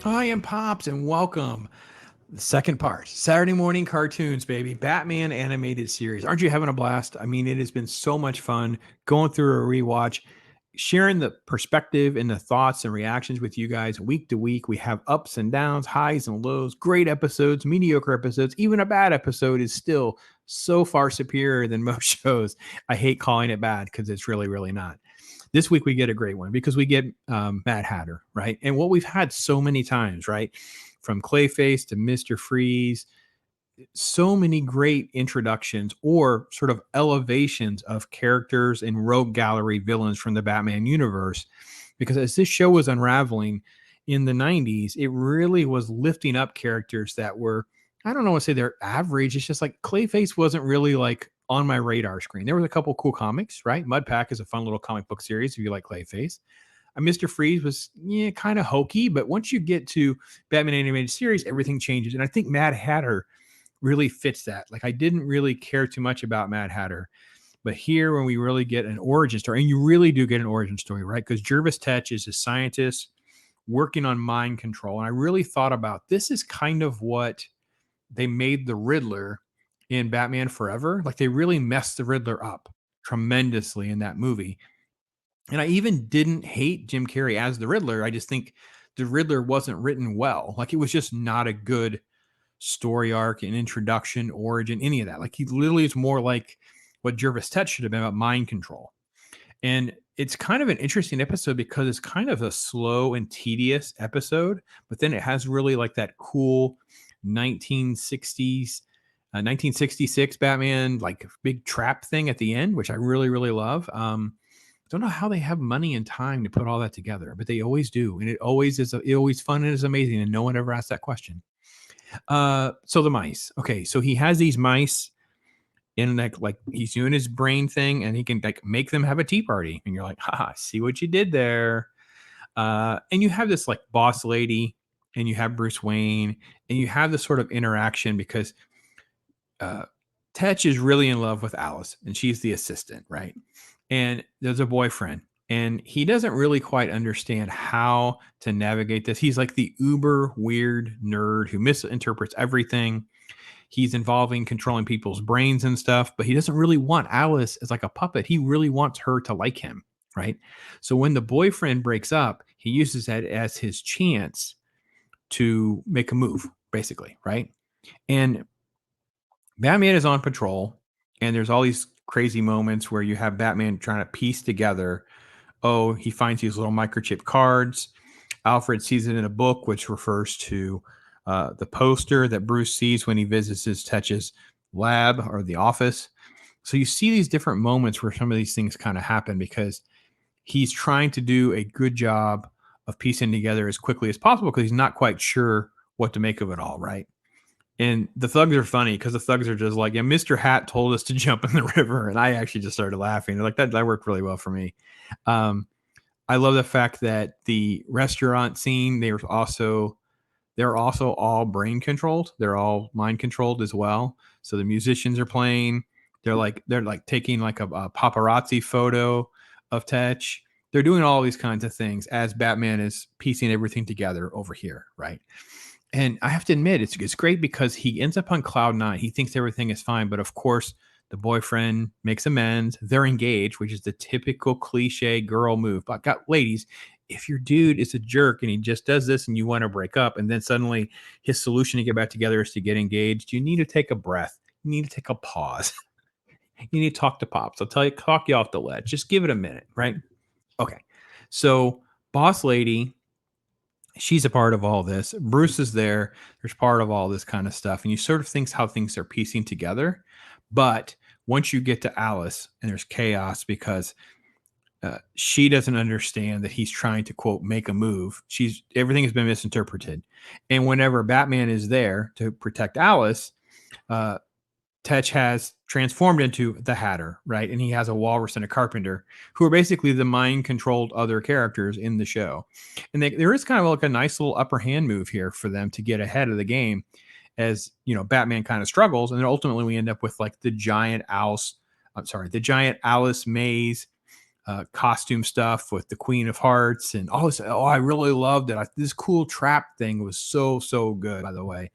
Hi, I'm Pops, and welcome. The second part, Saturday morning cartoons, baby. Batman animated series. Aren't you having a blast? I mean, it has been so much fun going through a rewatch, sharing the perspective and the thoughts and reactions with you guys week to week. We have ups and downs, highs and lows, great episodes, mediocre episodes. Even a bad episode is still so far superior than most shows. I hate calling it bad because it's really, really not. This week we get a great one because we get Mad Hatter, right? And what we've had so many times, right? From Clayface to Mr. Freeze, so many great introductions or sort of elevations of characters and rogue gallery villains from the Batman universe. Because as this show was unraveling in the 90s, it really was lifting up characters that were, I don't know, to say they're average. It's just like Clayface wasn't really like on my radar screen. There was a couple cool comics, right? Mudpack is a fun little comic book series if you like Clayface. Mr. Freeze was kind of hokey, but once you get to Batman animated series, everything changes. And I think Mad Hatter really fits that. Like I didn't really care too much about Mad Hatter, but here when we really get an origin story, and you really do get an origin story, right? Because Jervis Tetch is a scientist working on mind control. And I really thought about this is kind of what they made the Riddler in Batman Forever. Like they really messed the Riddler up tremendously in that movie. And I even didn't hate Jim Carrey as the Riddler. I just think the Riddler wasn't written well. Like it was just not a good story arc, an introduction, origin, any of that. Like he literally is more like what Jervis Tetch should have been about mind control. And it's kind of an interesting episode because it's kind of a slow and tedious episode, but then it has really like that cool 1960s, 1966 Batman, like big trap thing at the end, which I really, really love. Don't know how they have money and time to put all that together, but they always do. And it always is, it always fun and is amazing. And no one ever asked that question. So the mice. Okay. So he has these mice in like he's doing his brain thing and he can like make them have a tea party and you're like, haha, see what you did there. And you have this like boss lady and you have Bruce Wayne and you have this sort of interaction because uh Tetch is really in love with Alice and she's the assistant, right? And there's a boyfriend and he doesn't really quite understand how to navigate this. He's like the uber weird nerd who misinterprets everything. He's involving controlling people's brains and stuff, but he doesn't really want Alice as like a puppet. He really wants her to like him, right? So when the boyfriend breaks up, he uses that as his chance to make a move, basically, right? And Batman is on patrol, and there's all these crazy moments where you have Batman trying to piece together. Oh, he finds these little microchip cards. Alfred sees it in a book, which refers to the poster that Bruce sees when he visits his Tetch's lab or the office. So you see these different moments where some of these things kind of happen because he's trying to do a good job of piecing together as quickly as possible because he's not quite sure what to make of it all, right? And the thugs are funny because the thugs are just like, yeah, Mr. Hat told us to jump in the river. And I actually just started laughing. Like that worked really well for me. Um, I love the fact that the restaurant scene, they're also all brain controlled. They're all mind controlled as well. So the musicians are playing. They're like taking like a paparazzi photo of Tetch. They're doing all these kinds of things as Batman is piecing everything together over here, right? And I have to admit, it's great because he ends up on cloud nine. He thinks everything is fine, but of course, the boyfriend makes amends. They're engaged, which is the typical cliche girl move. But got ladies, if your dude is a jerk and he just does this and you want to break up, and then suddenly his solution to get back together is to get engaged, you need to take a breath. You need to take a pause. You need to talk to Pops. I'll tell you, talk you off the ledge. Just give it a minute, right? Okay. So, boss lady, she's a part of all this. Bruce is there. There's part of all this kind of stuff. And you sort of think how things are piecing together. But once you get to Alice and there's chaos because she doesn't understand that he's trying to quote make a move. Everything has been misinterpreted. And whenever Batman is there to protect Alice, uh, Tetch has transformed into the Hatter, right? And he has a walrus and a carpenter who are basically the mind controlled other characters in the show. And there is kind of like a nice little upper hand move here for them to get ahead of the game as, Batman kind of struggles. And then ultimately we end up with like the giant Alice maze costume stuff with the Queen of Hearts and all this. Oh, I really loved it. This cool trap thing was so good, by the way.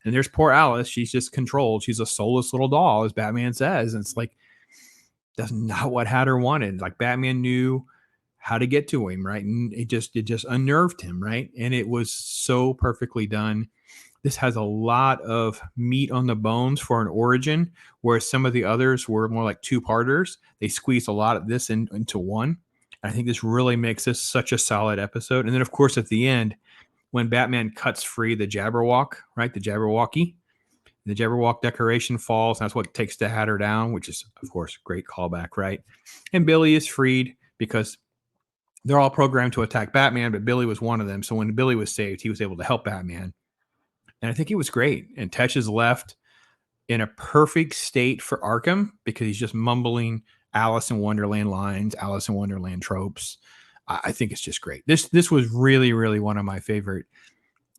And there's poor Alice. She's just controlled. She's a soulless little doll, as Batman says. And it's like, that's not what Hatter wanted. Like, Batman knew how to get to him, right? And it just unnerved him, right? And it was so perfectly done. This has a lot of meat on the bones for an origin, whereas some of the others were more like two-parters. They squeezed a lot of this into one. And I think this really makes this such a solid episode. And then, of course, at the end, when Batman cuts free the Jabberwock, right? The Jabberwocky, the Jabberwock decoration falls. That's what takes the Hatter down, which is, of course, great callback, right? And Billy is freed because they're all programmed to attack Batman, but Billy was one of them. So when Billy was saved, he was able to help Batman. And I think he was great. And Tetch is left in a perfect state for Arkham because he's just mumbling Alice in Wonderland lines, Alice in Wonderland tropes. I think it's just great. This was really one of my favorite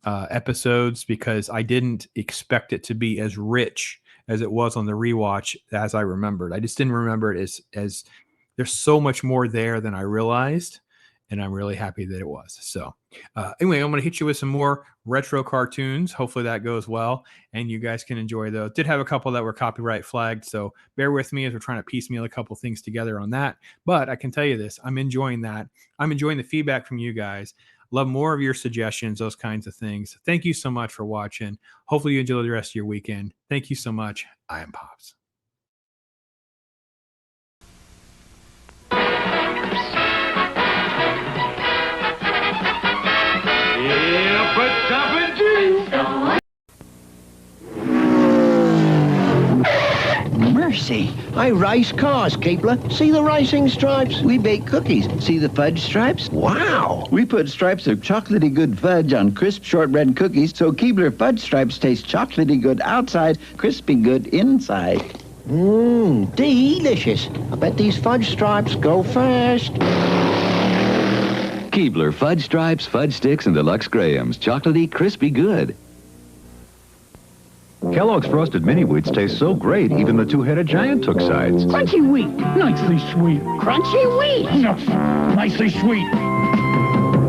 episodes because I didn't expect it to be as rich as it was on the rewatch as I remembered. I just didn't remember it as there's so much more there than I realized. And I'm really happy that it was. So anyway, I'm going to hit you with some more retro cartoons. Hopefully that goes well and you guys can enjoy those. Did have a couple that were copyright flagged. So bear with me as we're trying to piecemeal a couple things together on that. But I can tell you this, I'm enjoying that. I'm enjoying the feedback from you guys. Love more of your suggestions, those kinds of things. Thank you so much for watching. Hopefully you enjoy the rest of your weekend. Thank you so much. I am Pops. Mercy, I rice cars, Keebler. See the ricing stripes? We bake cookies. See the fudge stripes? Wow. We put stripes of chocolatey good fudge on crisp shortbread cookies, so Keebler fudge stripes taste chocolatey good outside, crispy good inside. Mmm, delicious. I bet these fudge stripes go fast. Keebler fudge stripes, fudge sticks, and deluxe grahams. Chocolatey, crispy good. Kellogg's Frosted Mini Wheats taste so great, even the two-headed giant took sides. Crunchy wheat, nicely sweet. Crunchy wheat. Nicely sweet.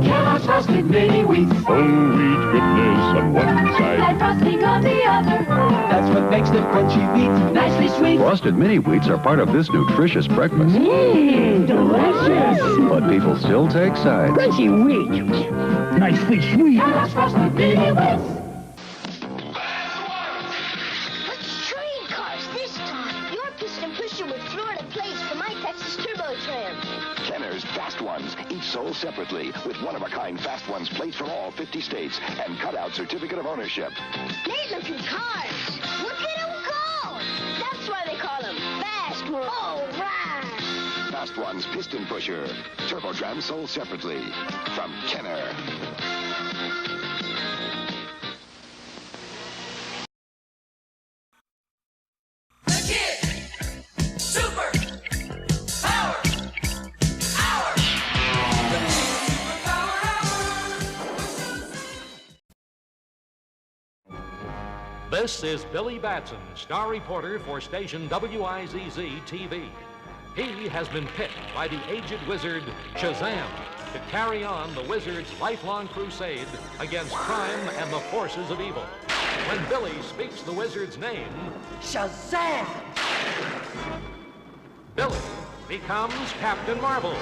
Kellogg's Frosted Mini Wheats. Whole wheat goodness on one side. And frosting on the other. That's what makes them crunchy wheat. Nicely sweet. Frosted Mini Wheats are part of this nutritious breakfast. Mmm, delicious. But people still take sides. Crunchy wheat, nicely sweet. Kellogg's Frosted Mini Wheats. Fast Ones, each sold separately with one-of-a-kind Fast Ones plates from all 50 states and cut-out certificate of ownership. Great-looking cars. Look at them go. That's why they call them Fast Ones. All right. Fast Ones Piston Pusher. Turbotram sold separately from Kenner. This is Billy Batson, star reporter for station WIZZ-TV. He has been picked by the aged wizard Shazam to carry on the wizard's lifelong crusade against crime and the forces of evil. When Billy speaks the wizard's name, Shazam! Billy becomes Captain Marvel.